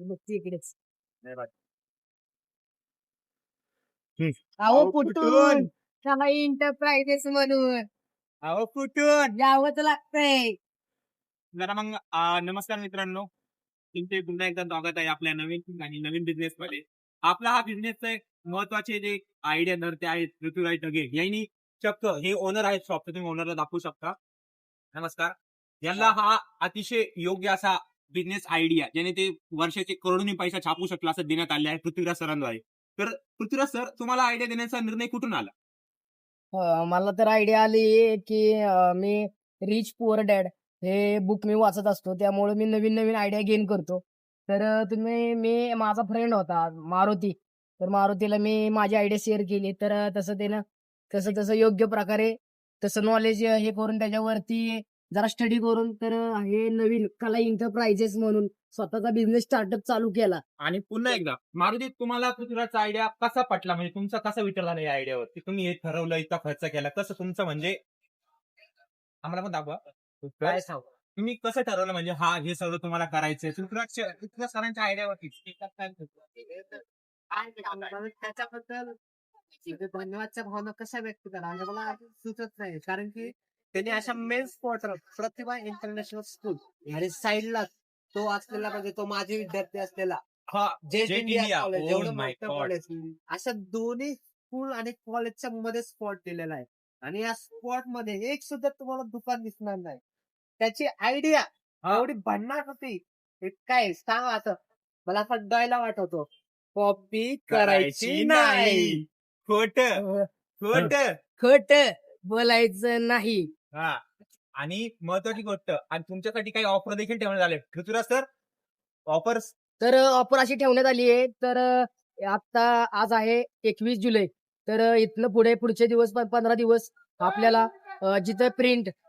बघते इकडेच. नाही बात. अहो कुठून त्याला इंटरप्राइजेस म्हणून अहो कुठून यावंच लागतंय. जरा मग नमस्कार मित्रांनो, तुमचे पुन्हा एकदा स्वागत आहे आपल्या नवीन आणि नवीन बिझनेस मध्ये. आपला हा बिझनेसचे महत्वाचे जे आयडिया धरते आहेत पृथ्वीराज ढगे यांनी चक्क हे ओनर आहेत शॉप, तुम्ही ओनरला दाखवू शकता. नमस्कार. यांना हा अतिशय योग्य असा बिझनेस आयडिया ज्याने ते वर्षाचे करोडोनी पैसा छापू शकला असं देण्यात आले आहे पृथ्वीराज सरांद्वारे. तर पृथ्वीराज सर, तुम्हाला आयडिया देण्याचा निर्णय कुठून आला? मला तर आयडिया आली की मी रिच पुअर डॅड हे बुक मी वाचत असतो, त्यामुळे मी नवीन नवीन आयडिया गेन करतो. तर मी माझा फ्रेंड होता मारुती, तर मारुतीला मी माझी आयडिया शेअर केली. तर तसं त्यानं तसं तसं योग्य प्रकारे तसं नॉलेज हे करून त्याच्यावरती जरा स्टडी करून तर हे नवीन कला एंटरप्राइजेस म्हणून स्वतःचा बिझनेस स्टार्टअप चालू केला. आणि पुन्हा एकदा मारुती, तुम्हाला पृथ्वीराजचा आयडिया कसा पटला, म्हणजे तुमचा कसा विचार झाला या आयडियावरती? तुम्ही हे ठरवलं, इतका खर्च केला, कसं तुमचं म्हणजे आम्हाला पण दाखवा. काय सांगू? तुम्ही कसं ठरवलं म्हणजे हा हे सगळं तुम्हाला करायचंय पृथ्वीराज सरांच्या आयडियावरती? त्याच्याबद्दल धन्यवादच्या भावना कशा व्यक्त करा म्हणजे मला अजून सुचत नाही, कारण की त्यांनी अशा मेन स्पॉट प्रतिभा इंटरनॅशनल स्कूल आणि साईडला तो असलेला म्हणजे तो माझे विद्यार्थी असलेला हा, जे Jet India India. College, Oh एवढं my मोठं God. कॉलेज, अशा दोन्ही स्कूल आणि कॉलेजच्या मध्ये स्पॉट दिलेला आहे. आणि या स्पॉट मध्ये एक सुद्धा तुम्हाला दुकान दिसणार नाही. त्याची आयडिया हा. एवढी भन्नाट होती. हे काय सांग आता, मला असा डायलॉग आठवतो, कॉपी करायची नाही. खोट खोट. खोट बोलायचं नाही. हा, आणि महत्वाची गोष्ट, आणि तुमच्यासाठी काही ऑफर देखील ठेवण्यात आले पृथ्वीराज सर. ऑफर्स तर ऑफर अशी ठेवण्यात आली आहे. तर आता आज आहे 21 जुलै. तर इथनं पुढे पुढचे दिवस 15 दिवस आपल्याला जिथं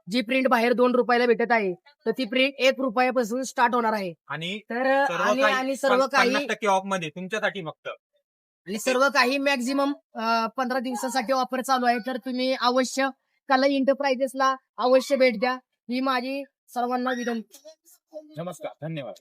जी प्रिंट बाहेर 2 रुपयाला भेटत आहे, तर ती प्रिंट 1 रुपयापासून स्टार्ट होणार आहे. आणि तर सर्व सर्व काही 50% ऑफ मध्ये तुमच्यासाठी फक्त. मॅक्झिमम 15 दिवसासाठी ऑफर चालू आहे. तर तुम्ही अवश्य कला एंटरप्राइजेसला अवश्य भेट द्या, ही माझी सर्वांना विनंती. नमस्कार, धन्यवाद.